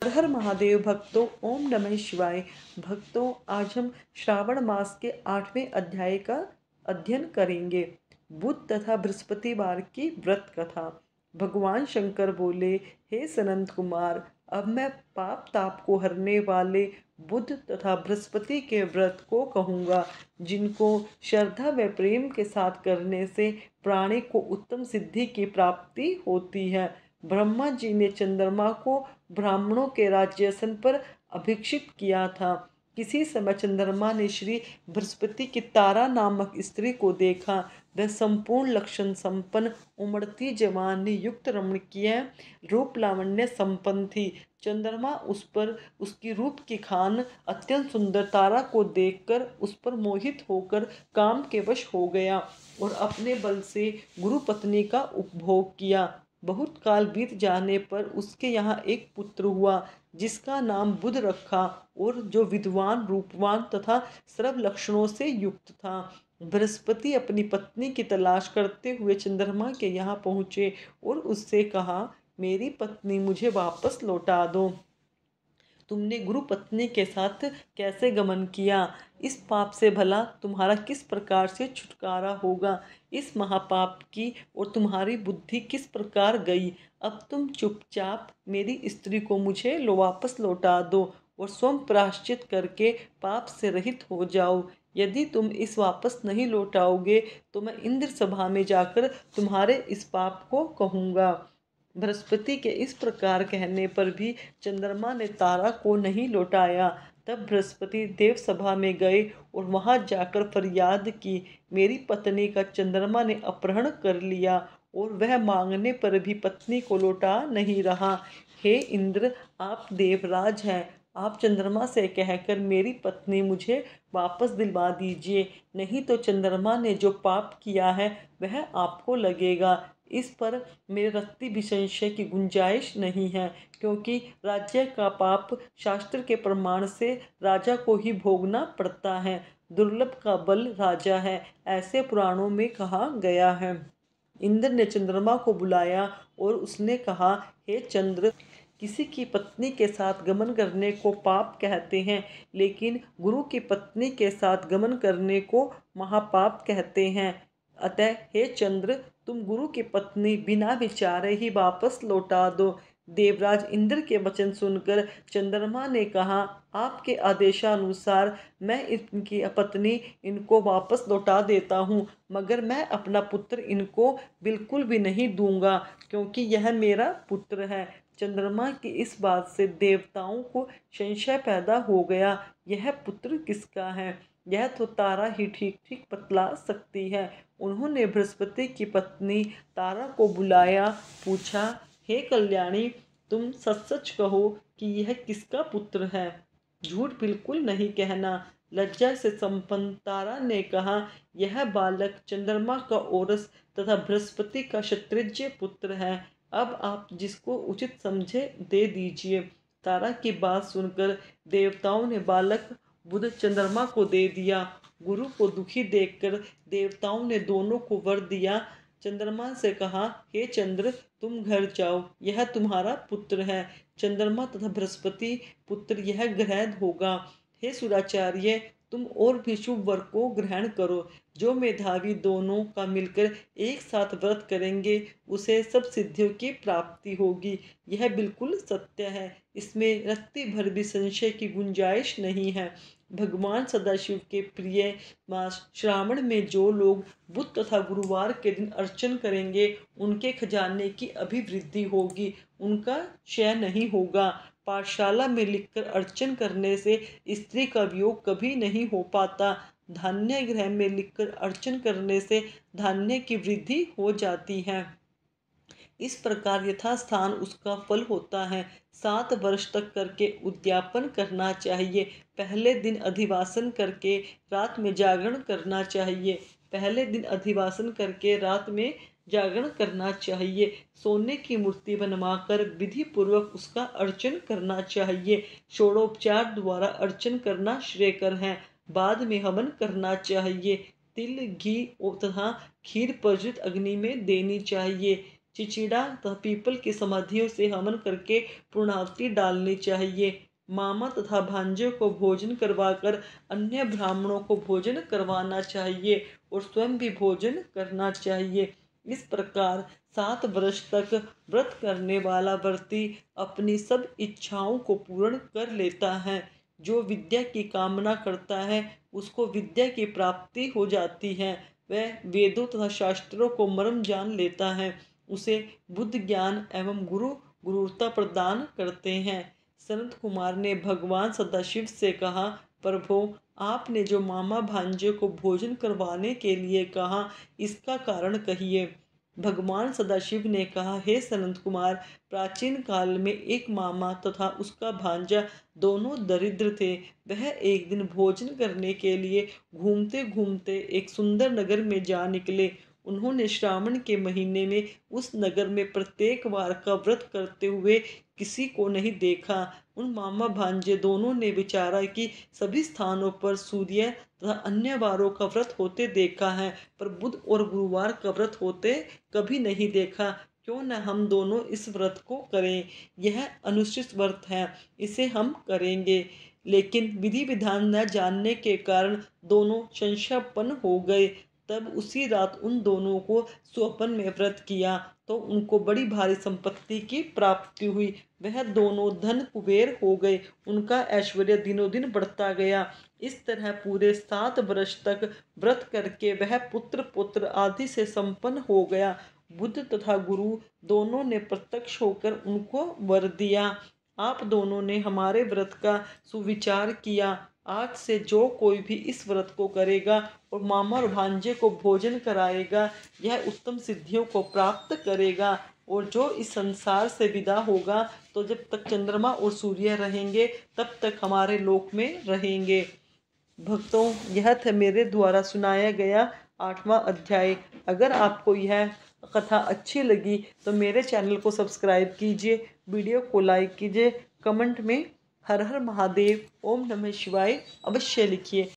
हर हर महादेव भक्तों, ओम नमः शिवाय। भक्तों, आज हम श्रावण मास के 8वें अध्याय का अध्ययन करेंगे। बुध तथा बृहस्पतिवार की व्रत कथा। भगवान शंकर बोले, हे सनंत कुमार, अब मैं पाप ताप को हरने वाले बुध तथा बृहस्पति के व्रत को कहूँगा, जिनको श्रद्धा व प्रेम के साथ करने से प्राणी को उत्तम सिद्धि की प्राप्ति होती है। ब्रह्मा जी ने चंद्रमा को ब्राह्मणों के राज्यासन पर अभिषिक्त किया था। किसी समय चंद्रमा ने श्री बृहस्पति की तारा नामक स्त्री को देखा। वह संपूर्ण लक्षण संपन्न, उमड़ती जवानी युक्त रमणीय रूप लावण्य संपन्न थी। चंद्रमा उस पर उसकी रूप की खान अत्यंत सुंदर तारा को देखकर उस पर मोहित होकर काम के वश हो गया और अपने बल से गुरु पत्नी का उपभोग किया। बहुत काल बीत जाने पर उसके यहाँ एक पुत्र हुआ, जिसका नाम बुध रखा और जो विद्वान, रूपवान तथा सर्व लक्षणों से युक्त था। बृहस्पति अपनी पत्नी की तलाश करते हुए चंद्रमा के यहाँ पहुँचे और उससे कहा, मेरी पत्नी मुझे वापस लौटा दो। तुमने गुरु पत्नी के साथ कैसे गमन किया? इस पाप से भला तुम्हारा किस प्रकार से छुटकारा होगा? इस महापाप की और तुम्हारी बुद्धि किस प्रकार गई? अब तुम चुपचाप मेरी स्त्री को मुझे वापस लौटा दो और स्वयं प्रायश्चित करके पाप से रहित हो जाओ। यदि तुम इस वापस नहीं लौटाओगे तो मैं इंद्र सभा में जाकर तुम्हारे इस पाप को कहूँगा। बृहस्पति के इस प्रकार कहने पर भी चंद्रमा ने तारा को नहीं लौटाया। तब बृहस्पति देव सभा में गए और वहां जाकर फरियाद की, मेरी पत्नी का चंद्रमा ने अपहरण कर लिया और वह मांगने पर भी पत्नी को लौटा नहीं रहा। हे इंद्र, आप देवराज हैं, आप चंद्रमा से कहकर मेरी पत्नी मुझे वापस दिलवा दीजिए, नहीं तो चंद्रमा ने जो पाप किया है वह आपको लगेगा। इस पर मेरे रत्ती भी संशय की गुंजाइश नहीं है, क्योंकि राज्य का पाप शास्त्र के प्रमाण से राजा को ही भोगना पड़ता है। दुर्लभ का बल राजा है, ऐसे पुराणों में कहा गया है। इंद्र ने चंद्रमा को बुलाया और उसने कहा, हे चंद्र, किसी की पत्नी के साथ गमन करने को पाप कहते हैं, लेकिन गुरु की पत्नी के साथ गमन करने को महापाप कहते हैं। अतः हे चंद्र, तुम गुरु की पत्नी बिना विचारे ही वापस लौटा दो। देवराज इंद्र के वचन सुनकर चंद्रमा ने कहा, आपके आदेशानुसार मैं इनकी पत्नी इनको वापस लौटा देता हूँ, मगर मैं अपना पुत्र इनको बिल्कुल भी नहीं दूंगा, क्योंकि यह मेरा पुत्र है। चंद्रमा की इस बात से देवताओं को संशय पैदा हो गया, यह पुत्र किसका है? यह तो तारा ही ठीक ठीक बतला सकती है। उन्होंने बृहस्पति की पत्नी तारा को बुलाया, पूछा, हे कल्याणी, तुम सच सच कहो कि यह किसका पुत्र है? झूठ बिल्कुल नहीं कहना। लज्जा से संपन्न तारा ने कहा, यह बालक चंद्रमा का औरस तथा बृहस्पति का क्षत्रिय पुत्र है। अब आप जिसको उचित समझे दे दीजिए। तारा की बात सुनकर देवताओं ने बालक बुध चंद्रमा को दे दिया। गुरु को दुखी देखकर देवताओं ने दोनों को वर दिया। चंद्रमा से कहा, हे चंद्र, तुम घर जाओ, यह तुम्हारा पुत्र है। चंद्रमा तथा बृहस्पति पुत्र यह ग्रहण होगा। हे सुराचार्य, तुम और भी शुभ वर को ग्रहण करो। जो मेधावी दोनों का मिलकर एक साथ व्रत करेंगे उसे सब सिद्धियों की प्राप्ति होगी। यह बिल्कुल सत्य है, इसमें रत्ती भर भी संशय की गुंजाइश नहीं है। भगवान सदाशिव के प्रिय मास श्रावण में जो लोग बुध तथा गुरुवार के दिन अर्चन करेंगे उनके खजाने की अभिवृद्धि होगी, उनका क्षय नहीं होगा। पाठशाला में लिखकर अर्चन करने से स्त्री का वियोग कभी नहीं हो पाता। धान्य गृह में लिखकर अर्चन करने से धान्य की वृद्धि हो जाती है। इस प्रकार यथास्थान उसका फल होता है। 7 वर्ष तक करके उद्यापन करना चाहिए। पहले दिन अधिवासन करके रात में जागरण करना चाहिए। पहले दिन अधिवासन करके रात में जागरण करना चाहिए। सोने की मूर्ति बनवाकर विधि पूर्वक उसका अर्चन करना चाहिए। षोडोपचार द्वारा अर्चन करना श्रेयकर है। बाद में हवन करना चाहिए। तिल, घी तथा खीर प्रज्वलित अग्नि में देनी चाहिए। चिचिड़ा तथा पीपल की समाधियों से हवन करके पूर्णाहुति डालनी चाहिए। मामा तथा भांजे को भोजन करवाकर अन्य ब्राह्मणों को भोजन करवाना चाहिए और स्वयं भी भोजन करना चाहिए। इस प्रकार 7 वर्ष तक व्रत करने वाला व्रती अपनी सब इच्छाओं को पूर्ण कर लेता है। जो विद्या की कामना करता है उसको विद्या की प्राप्ति हो जाती है। वह वेदों तथा शास्त्रों को मर्म जान लेता है। उसे बुद्ध ज्ञान एवं गुरुता प्रदान करते हैं। सनत कुमार ने भगवान सदाशिव से कहा, प्रभो, आपने जो मामा भांजे को भोजन करवाने के लिए कहा, इसका कारण कहिए। भगवान सदाशिव ने कहा, हे सनत कुमार, प्राचीन काल में एक मामा तथा उसका भांजा दोनों दरिद्र थे। वह एक दिन भोजन करने के लिए घूमते घूमते एक सुंदर नगर में जा निकले। उन्होंने श्रावण के महीने में उस नगर में प्रत्येक वार का व्रत करते हुए किसी को नहीं देखा। उन मामा भांजे दोनों ने विचारा कि सभी स्थानों पर सूर्य तथा अन्य वारों का व्रत होते देखा है, पर बुध और गुरुवार का व्रत होते कभी नहीं देखा। क्यों न हम दोनों इस व्रत को करें। यह अनुष्ठित व्रत है, इसे हम करेंगे। लेकिन विधि विधान न जानने के कारण दोनों संशयपन्न हो गए। तब उसी रात उन दोनों को स्वप्न में व्रत किया तो उनको बड़ी भारी संपत्ति की प्राप्ति हुई। वह दोनों धन कुबेर हो गए। उनका ऐश्वर्य दिनों दिन बढ़ता गया। इस तरह पूरे 7 वर्ष तक व्रत करके वह पुत्र आदि से संपन्न हो गया। बुद्ध तथा गुरु दोनों ने प्रत्यक्ष होकर उनको वर दिया। आप दोनों ने हमारे व्रत का सुविचार किया। आज से जो कोई भी इस व्रत को करेगा और मामा और भांजे को भोजन कराएगा, यह उत्तम सिद्धियों को प्राप्त करेगा। और जो इस संसार से विदा होगा तो जब तक चंद्रमा और सूर्य रहेंगे तब तक हमारे लोक में रहेंगे। भक्तों, यह था मेरे द्वारा सुनाया गया 8वां अध्याय। अगर आपको यह कथा अच्छी लगी तो मेरे चैनल को सब्सक्राइब कीजिए, वीडियो को लाइक कीजिए, कमेंट में हर हर महादेव, ओम नमः शिवाय अवश्य लिखिए।